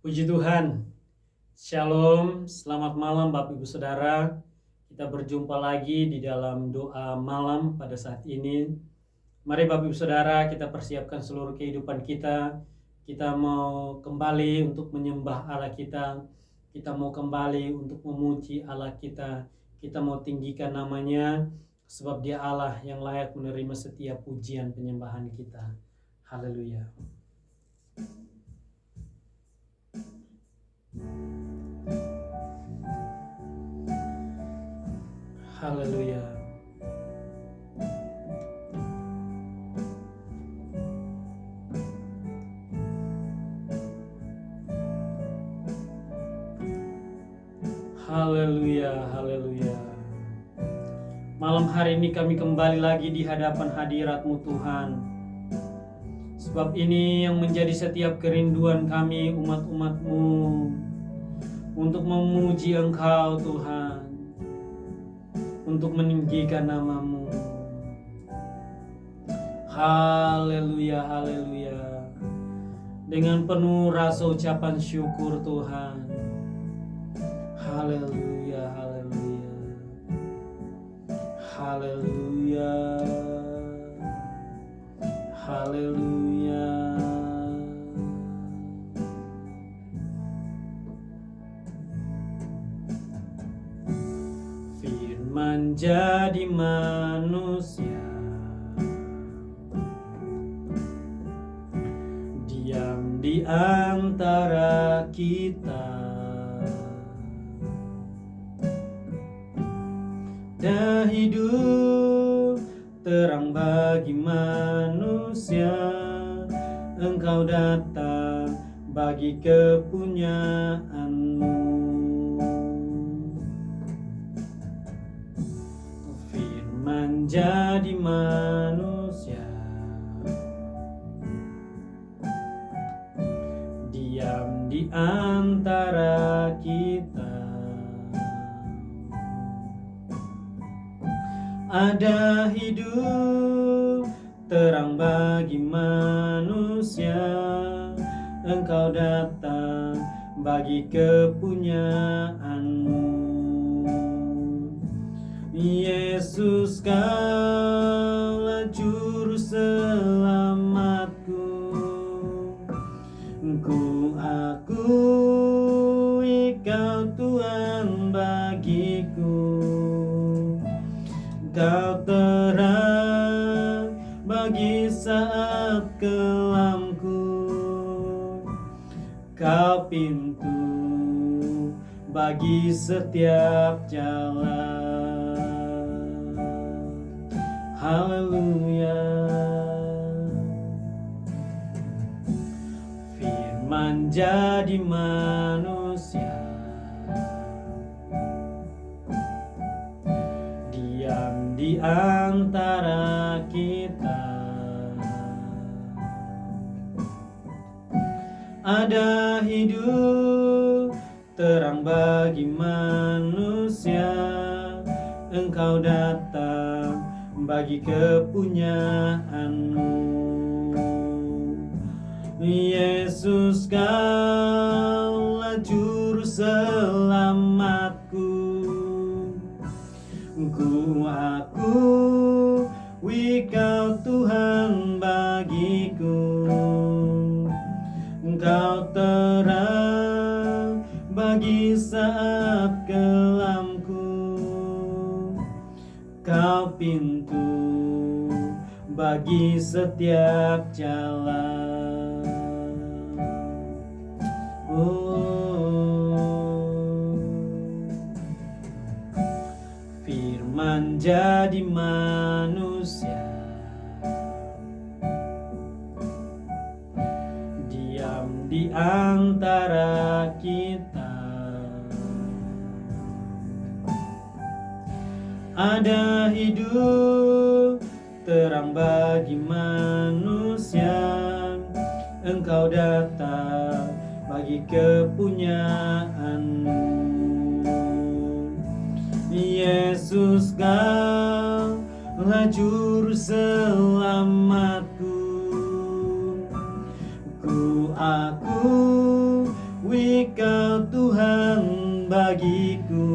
Puji Tuhan, Shalom, selamat malam Bapak Ibu Saudara. Kita berjumpa lagi di dalam doa malam pada saat ini. Mari Bapak Ibu Saudara, kita persiapkan seluruh kehidupan kita. Kita mau kembali untuk menyembah Allah kita. Kita mau kembali untuk memuji Allah kita. Kita mau tinggikan namanya, sebab Dia Allah yang layak menerima setiap pujian penyembahan kita. Haleluya. Haleluya. Haleluya, haleluya. Malam hari ini kami kembali lagi di hadapan hadirat-Mu Tuhan. Sebab ini yang menjadi setiap kerinduan kami umat-umat-Mu, untuk memuji Engkau Tuhan, untuk meninggikan nama-Mu. Haleluya, haleluya. Dengan penuh rasa ucapan syukur Tuhan. Haleluya, haleluya. Haleluya. Haleluya. Firman jadi manusia, diam di antara kita. Dah hidup terang bagi manusia, Engkau datang bagi kepunyaan-Mu. Firman jadi manusia, diam di antara kita. Ada hidup terang bagi manusia, Engkau datang bagi kepunyaan-Mu. Yesus, Kaulah juru selamatku. Ku akui Kau Tuhan bagiku. Kau terang bagi saat kelamku. Kau pintu bagi setiap jalan. Haleluya. Firman jadi manusia, diam di antara kita. Ada hidup terang bagi manusia, Engkau datang bagi kepunyaan-Mu. Yesus, Kaulah juru selamatku. Ku akui Kau Tuhan bagiku. Kau terang bagi saat kelamku. Kau pintu bagi setiap jalan. Firman jadi manusia, diam di antara kita. Ada hidup terang bagi manusia, Engkau datang bagi kepunyaan-Mu. Yesus, Kaulah juru selamatku. Ku akui Engkau Tuhan bagiku.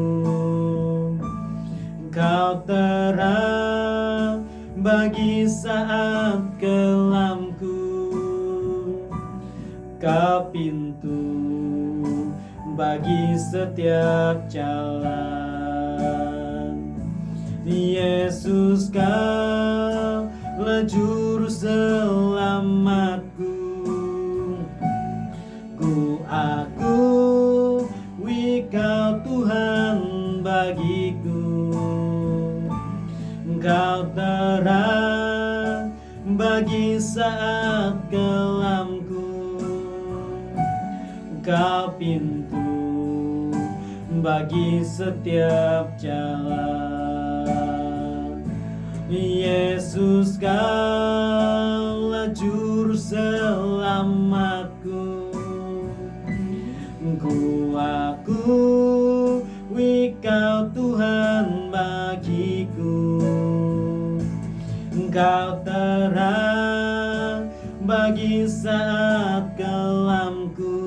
Engkau terang bagi saat kelamku. Kau pintu bagi setiap jalan. Yesus, Kaulah juru selamatku. Ku akui Kau Tuhan bagiku. Engkau terang bagi saat kelamku. Kau pintu bagi setiap jalan. Yesus, Kaulah juru selamatku. Ku akui Kau Tuhan bagiku. Engkau terang bagi saat kelamku.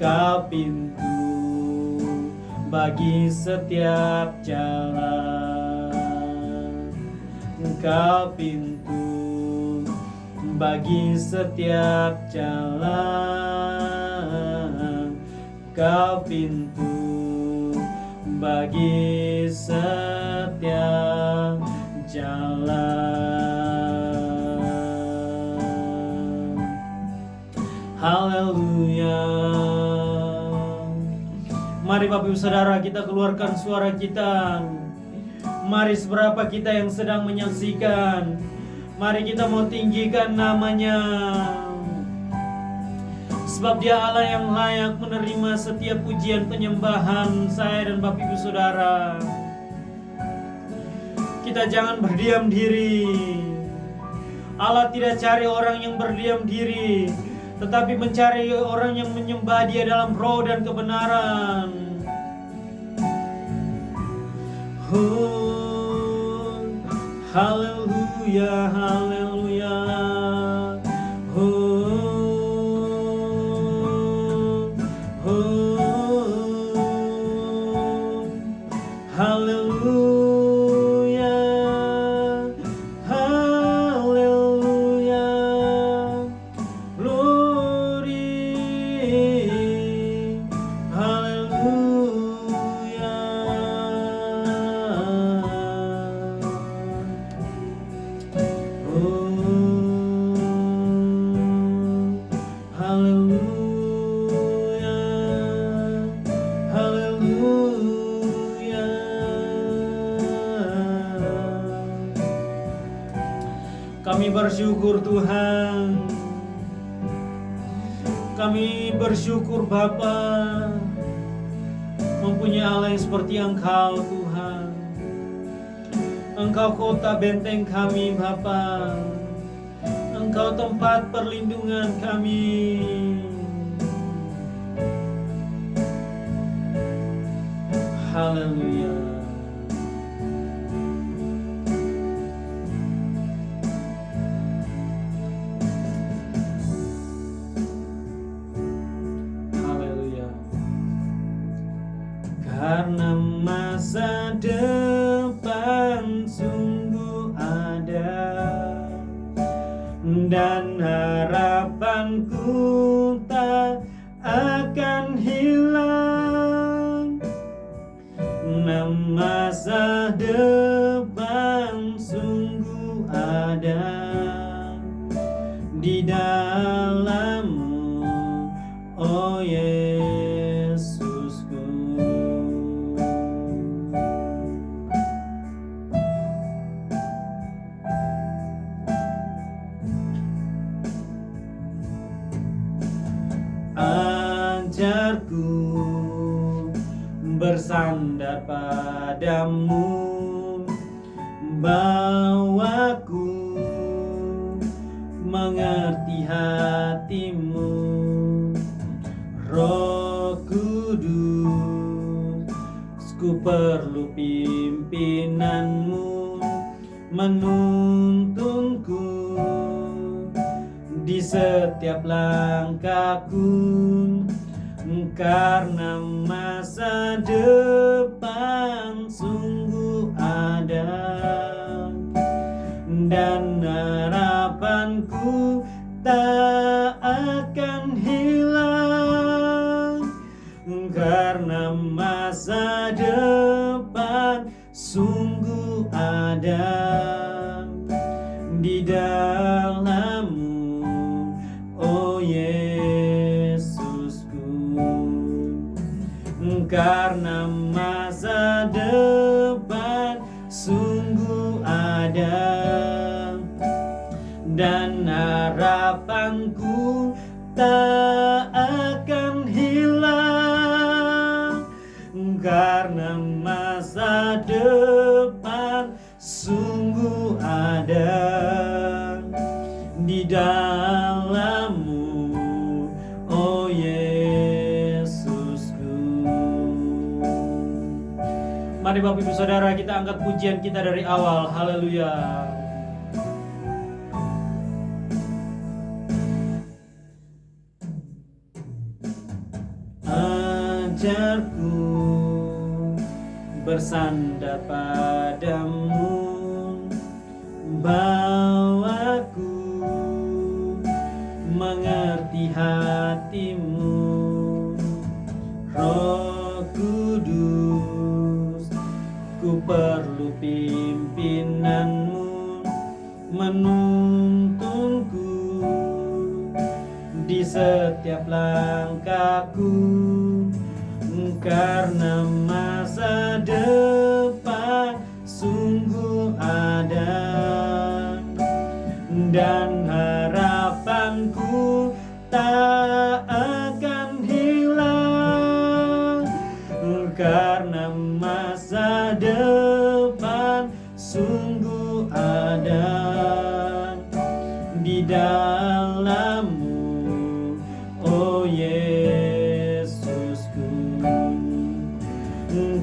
Kau pintu bagi setiap jalan. Kau pintu bagi setiap jalan. Kau pintu bagi setiap jalan. Haleluya. Mari Bapak Ibu Saudara, kita keluarkan suara kita. Mari seberapa kita yang sedang menyaksikan, mari kita mau tinggikan namanya. Sebab Dia Allah yang layak menerima setiap pujian penyembahan saya dan Bapak Ibu Saudara. Kita jangan berdiam diri. Allah tidak cari orang yang berdiam diri, tetapi mencari orang yang menyembah Dia dalam roh dan kebenaran. Oh, haleluya, haleluya. Oh, oh, haleluya, haleluya. Glory, haleluya. Oh, haleluya, haleluya. Kami bersyukur Tuhan. Kami bersyukur Bapa, mempunyai Allah yang seperti Engkau Tuhan. Engkau kota benteng kami Bapa. Engkau tempat perlindungan kami. Haleluya. Karena masa depan sungguh ada, dan harapanku tak akan hilang. Masa depan sungguh ada di dalam-Mu, oh Yesusku. Ajarku bersandar padamu, bawaku mengerti hatimu. Roh Kudus, ku perlu pimpinanmu, menuntunku di setiap langkahku, karena masa depan sungguh ada, dan harapanku tak akan hilang, karena masa depan sungguh ada di dalam-Mu, oh Yesusku. Karena masa depan sungguh ada, dan harapanku tak akan hilang, karena masa depan sungguh ada di dalam-Mu, oh Yesusku. Mari Bapak Ibu Saudara, kita angkat pujian kita dari awal. Haleluya. Ajarku bersandar padamu, bawaku mengerti hatimu, Roh Kudus, ku perlu pimpinanmu, menuntunku di setiap langkahku, karena masa depan sungguh ada, dan harapanku tak akan hilang, karena masa depan sungguh ada di dalam-Mu, oh Yesusku.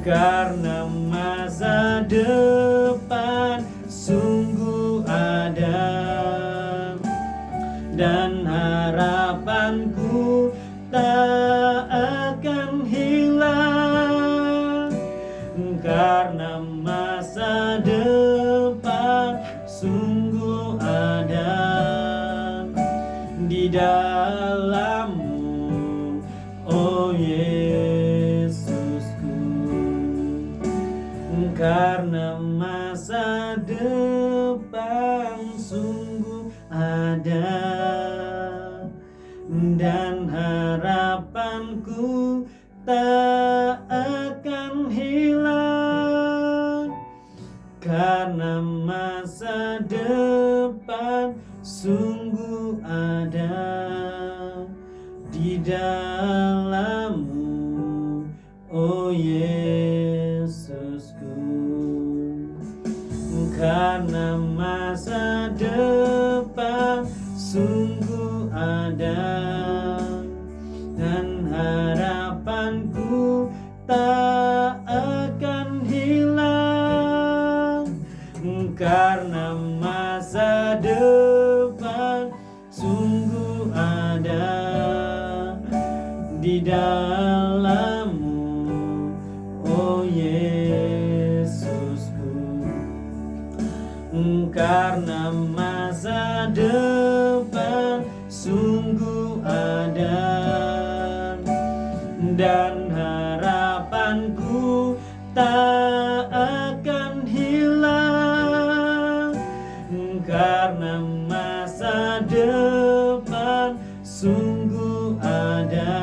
Karena masa depan sungguh ada, dan harapanku tak akan hilang, karena masa depan sungguh ada di dalam-Mu, oh Yesusku. Karena masa depan sungguh ada, dan harapanku tak akan hilang, karena masa depan sungguh ada di dalam-Mu, oh Yesusku. Karena masa depan sungguh ada, dan harapanku tak akan hilang, karena masa depan sungguh ada di dalam-Mu, oh Yesusku. Karena masa depan sungguh ada, dan harapanku tak akan hilang, karena masa depan sungguh ada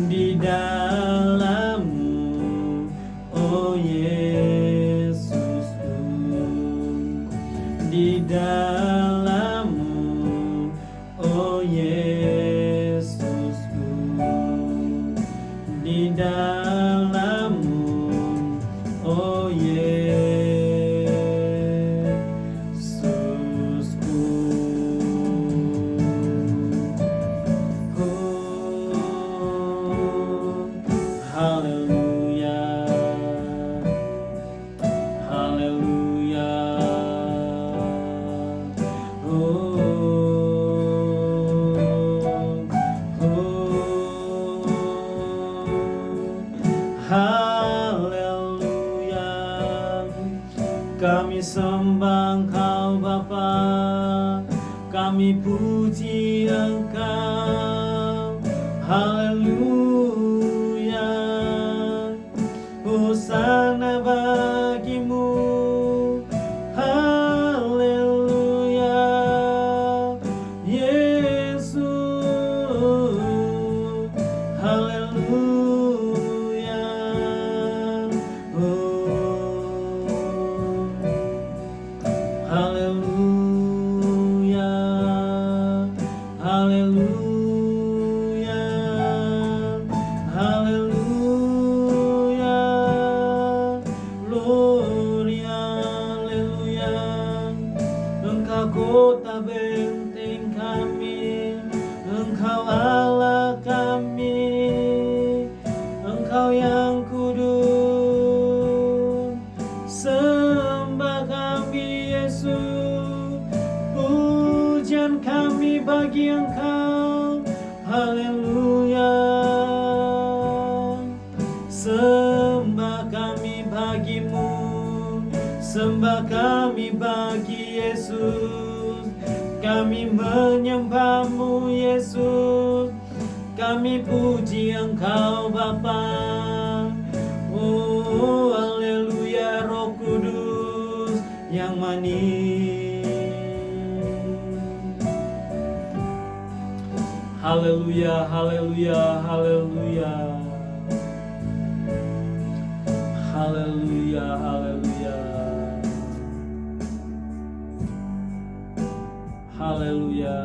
di dalam-Mu, oh Yesusku. Di dalam-Mu, oh Yesusku. Di dalam-Mu, oh Yesusku. kami puji Engkau. Haleluya, Hosana bagimu. Haleluya, Yesus. Haleluya, oh. Haleluya, haleluya, haleluya, gloria, haleluya. Engkau kota benteng kami, Engkau Allah kami, Engkau yang kudus. Sembah kami Yesus, pujian kami bagi Engkau. Haleluya, sembah kami bagimu, sembah kami bagi Yesus. Kami menyembahmu Yesus, kami puji Engkau Bapa. Oh haleluya, Roh Kudus yang manis. Haleluya, haleluya, haleluya. Haleluya, haleluya. Haleluya.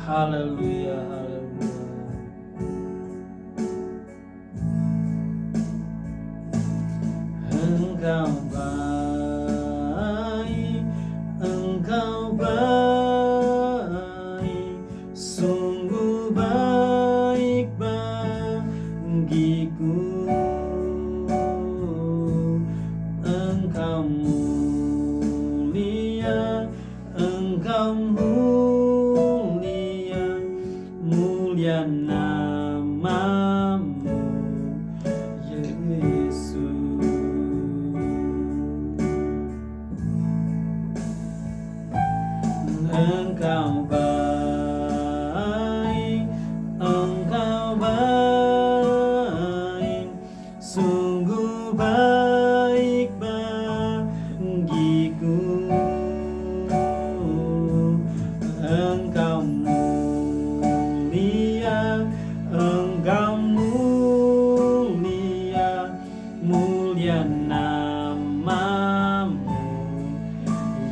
Haleluya, haleluya. Engkau baik, Engkau baik, sungguh baik bagiku. Engkau mulia, Engkau mulia, mulia namamu Yesus. Engkau baik, Engkau baik, sungguh baik bagiku. Engkau mulia, Engkau mulia, mulia namamu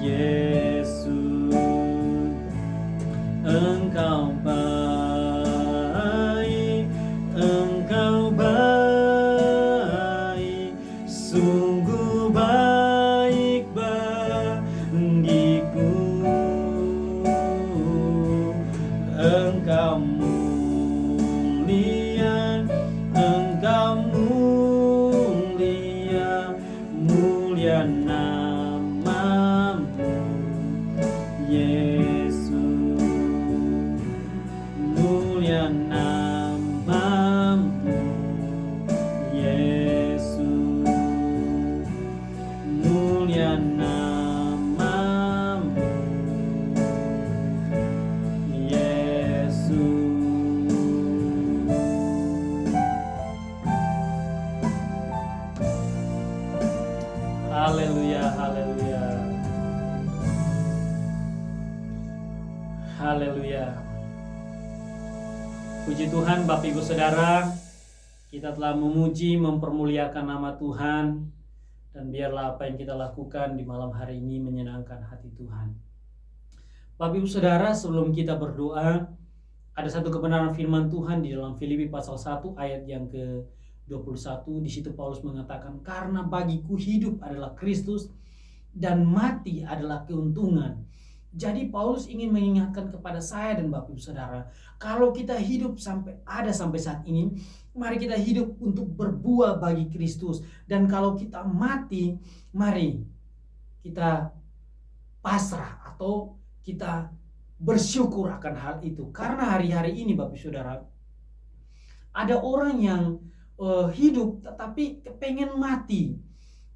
Yesus. Engkau baik, Engkau baik, sungguh baik bagiku. Engkau mulia, Engkau mulia, mulia namamu Yesus. Mulia namamu Yesus. Mulia namamu Yesus. Haleluya, haleluya. Haleluya. Puji Tuhan Bapak Ibu Saudara, kita telah memuji, mempermuliakan nama Tuhan, dan biarlah apa yang kita lakukan di malam hari ini menyenangkan hati Tuhan. Bapak Ibu Saudara, sebelum kita berdoa, ada satu kebenaran firman Tuhan di dalam Filipi pasal 1 ayat yang ke-21. Di situ Paulus mengatakan, karena bagiku hidup adalah Kristus dan mati adalah keuntungan. Jadi Paulus ingin mengingatkan kepada saya dan Bapak Ibu Saudara, kalau kita hidup sampai saat ini, mari kita hidup untuk berbuah bagi Kristus. Dan kalau kita mati, mari kita pasrah atau kita bersyukur akan hal itu. Karena hari-hari ini Bapak Ibu Saudara, ada orang yang hidup tetapi kepengen mati.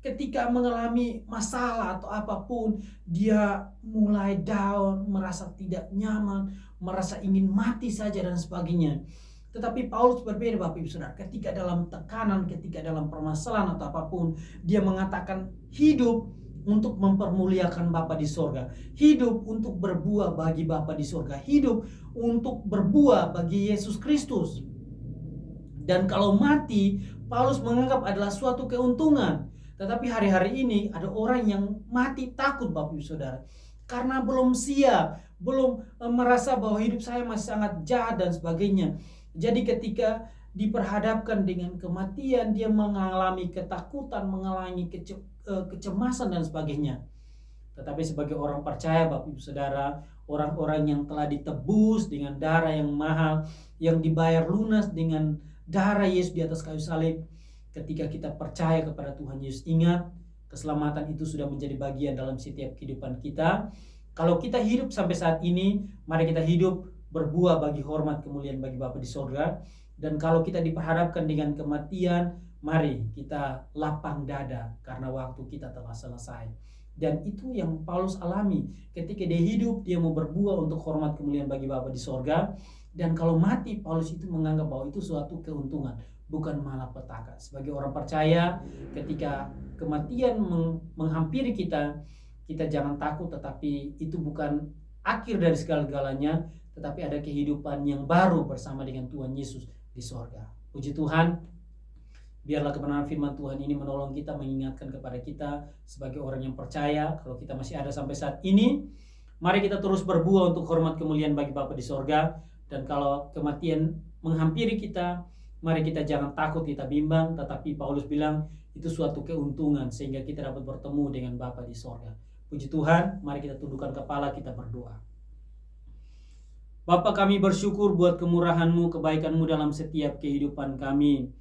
ketika mengalami masalah atau apapun, dia mulai down, merasa tidak nyaman, merasa ingin mati saja dan sebagainya. Tetapi Paulus berbeda Bapak Ibu Saudara. Ketika dalam tekanan, ketika dalam permasalahan atau apapun, dia mengatakan hidup untuk mempermuliakan Bapa di sorga, hidup untuk berbuah bagi Bapa di sorga, hidup untuk berbuah bagi Yesus Kristus. Dan kalau mati, Paulus menganggap adalah suatu keuntungan. Tetapi hari-hari ini ada orang yang mati takut Bapak Ibu Saudara, karena belum siap, belum merasa bahwa hidup saya masih sangat jahat dan sebagainya. Jadi ketika diperhadapkan dengan kematian, dia mengalami ketakutan, mengalami kecemasan dan sebagainya. Tetapi sebagai orang percaya Bapak Ibu Saudara, orang-orang yang telah ditebus dengan darah yang mahal, yang dibayar lunas dengan darah Yesus di atas kayu salib, ketika kita percaya kepada Tuhan Yesus, ingat, keselamatan itu sudah menjadi bagian dalam setiap kehidupan kita. Kalau kita hidup sampai saat ini, mari kita hidup berbuah bagi hormat kemuliaan bagi Bapa di sorga. Dan kalau kita diperhadapkan dengan kematian, mari kita lapang dada karena waktu kita telah selesai. Dan itu yang Paulus alami. Ketika dia hidup, dia mau berbuah untuk hormat kemuliaan bagi Bapa di sorga. Dan kalau mati, Paulus itu menganggap bahwa itu suatu keuntungan, bukan malapetaka. Sebagai orang percaya, ketika kematian menghampiri kita, kita jangan takut, tetapi itu bukan akhir dari segala-galanya, tetapi ada kehidupan yang baru bersama dengan Tuhan Yesus di sorga. Puji Tuhan, biarlah kebenaran firman Tuhan ini menolong kita, mengingatkan kepada kita sebagai orang yang percaya, kalau kita masih ada sampai saat ini, mari kita terus berbuah untuk hormat kemuliaan bagi Bapa di sorga. Dan kalau kematian menghampiri kita, mari kita jangan takut, kita bimbang, tetapi Paulus bilang itu suatu keuntungan sehingga kita dapat bertemu dengan Bapa di sorga. Puji Tuhan, mari kita tundukkan kepala, kita berdoa. Bapa, kami bersyukur buat kemurahan-Mu, kebaikan-Mu dalam setiap kehidupan kami.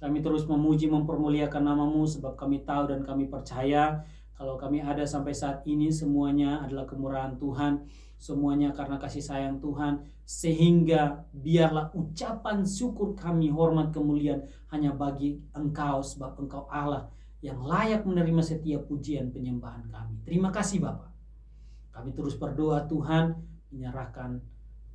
Kami terus memuji, mempermuliakan nama-Mu sebab kami tahu dan kami percaya kalau kami ada sampai saat ini semuanya adalah kemurahan Tuhan, semuanya karena kasih sayang Tuhan, sehingga biarlah ucapan syukur kami, hormat kemuliaan hanya bagi Engkau, sebab Engkau Allah yang layak menerima setiap pujian penyembahan kami. Terima kasih Bapa. Kami terus berdoa Tuhan, menyerahkan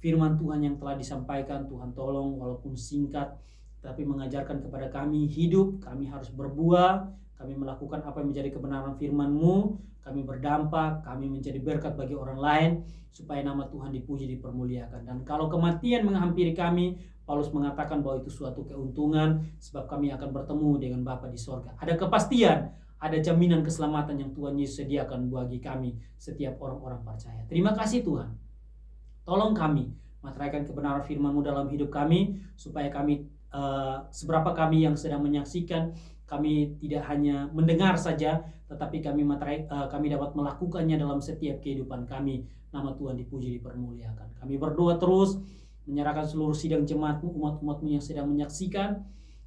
firman Tuhan yang telah disampaikan. Tuhan tolong walaupun singkat, tapi mengajarkan kepada kami hidup, kami harus berbuah, kami melakukan apa yang menjadi kebenaran firman-Mu, kami berdampak, kami menjadi berkat bagi orang lain, supaya nama Tuhan dipuji, dipermuliakan. Dan kalau kematian menghampiri kami, Paulus mengatakan bahwa itu suatu keuntungan, sebab kami akan bertemu dengan Bapa di sorga. Ada kepastian, ada jaminan keselamatan yang Tuhan Yesus sediakan bagi kami, setiap orang-orang percaya. Terima kasih Tuhan. Tolong kami, materaikan kebenaran firman-Mu dalam hidup kami, supaya kami seberapa kami yang sedang menyaksikan, kami tidak hanya mendengar saja, tetapi kami dapat melakukannya dalam setiap kehidupan kami. Nama Tuhan dipuji, dipermuliakan. Kami berdoa terus, menyerahkan seluruh sidang jemaat-Mu, umat-umat-Mu yang sedang menyaksikan.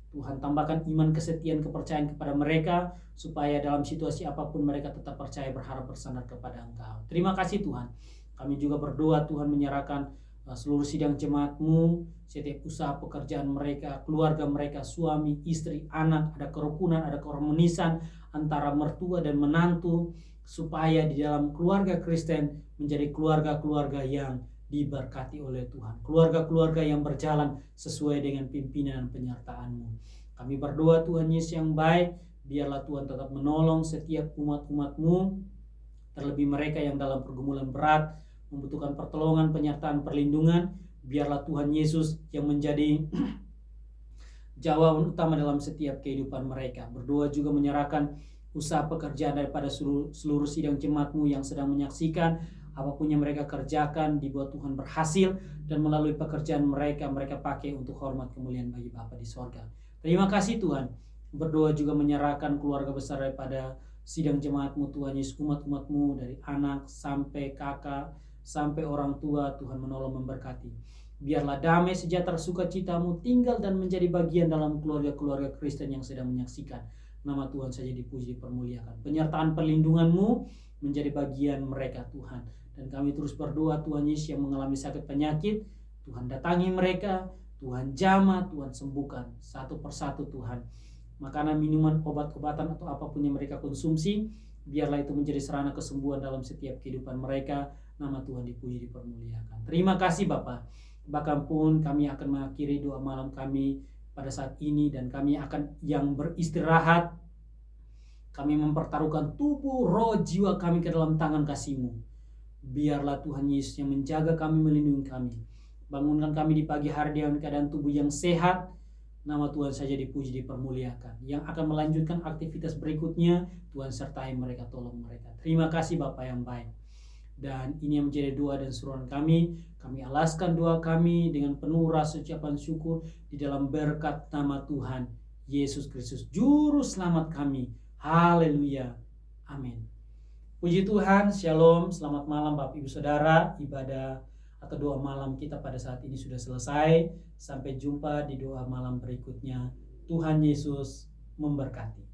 Tuhan tambahkan iman, kesetiaan, kepercayaan kepada mereka, supaya dalam situasi apapun mereka tetap percaya, berharap, bersandar kepada Engkau. Terima kasih Tuhan. Kami juga berdoa Tuhan, menyerahkan seluruh sidang jemaat-Mu, setiap usaha pekerjaan mereka, keluarga mereka, suami, istri, anak, ada kerukunan, ada keharmonisan antara mertua dan menantu, supaya di dalam keluarga Kristen menjadi keluarga-keluarga yang diberkati oleh Tuhan, keluarga-keluarga yang berjalan sesuai dengan pimpinan dan penyertaan-Mu. Kami berdoa Tuhan Yesus yang baik, biarlah Tuhan tetap menolong setiap umat-umat-Mu, terlebih mereka yang dalam pergumulan berat, membutuhkan pertolongan, penyertaan, perlindungan. Biarlah Tuhan Yesus yang menjadi jawaban utama dalam setiap kehidupan mereka. Berdoa juga menyerahkan usaha pekerjaan daripada seluruh sidang jemaat-Mu yang sedang menyaksikan. Apapun yang mereka kerjakan, dibuat Tuhan berhasil, dan melalui pekerjaan mereka pakai untuk hormat kemuliaan bagi Bapa di sorga. Terima kasih Tuhan. Berdoa juga menyerahkan keluarga besar daripada sidang jemaat-Mu Tuhan Yesus, umat-umat-Mu dari anak sampai kakak, sampai orang tua. Tuhan menolong, memberkati. Biarlah damai, sejahtera, sukacita-Mu tinggal dan menjadi bagian dalam keluarga-keluarga Kristen yang sedang menyaksikan. Nama Tuhan saja dipuji, dipermuliakan. Penyertaan, perlindungan-Mu menjadi bagian mereka Tuhan. Dan kami terus berdoa Tuhan Yesus yang mengalami sakit penyakit, Tuhan datangi mereka, Tuhan jamah, Tuhan sembuhkan satu persatu Tuhan. makanan, minuman, obat-obatan atau apapun yang mereka konsumsi, biarlah itu menjadi sarana kesembuhan dalam setiap kehidupan mereka. Nama Tuhan dipuji, dipermuliakan. Terima kasih Bapa. Bahkan pun kami akan mengakhiri doa malam kami pada saat ini, dan kami akan yang beristirahat. Kami mempertaruhkan tubuh, roh, jiwa kami ke dalam tangan kasih-Mu. Biarlah Tuhan Yesus yang menjaga kami, melindungi kami. Bangunkan kami di pagi hari dengan keadaan tubuh yang sehat. Nama Tuhan saja dipuji, dipermuliakan. Yang akan melanjutkan aktivitas berikutnya, Tuhan sertai mereka, tolong mereka. Terima kasih Bapa yang baik. Dan ini yang menjadi doa dan seruan kami. Kami alaskan doa kami dengan penuh rasa ucapan syukur di dalam berkat nama Tuhan Yesus Kristus, Juru Selamat kami. Haleluya. Amin. Puji Tuhan, Shalom, selamat malam Bapak Ibu Saudara. Ibadah atau doa malam kita pada saat ini sudah selesai. Sampai jumpa di doa malam berikutnya. Tuhan Yesus memberkati.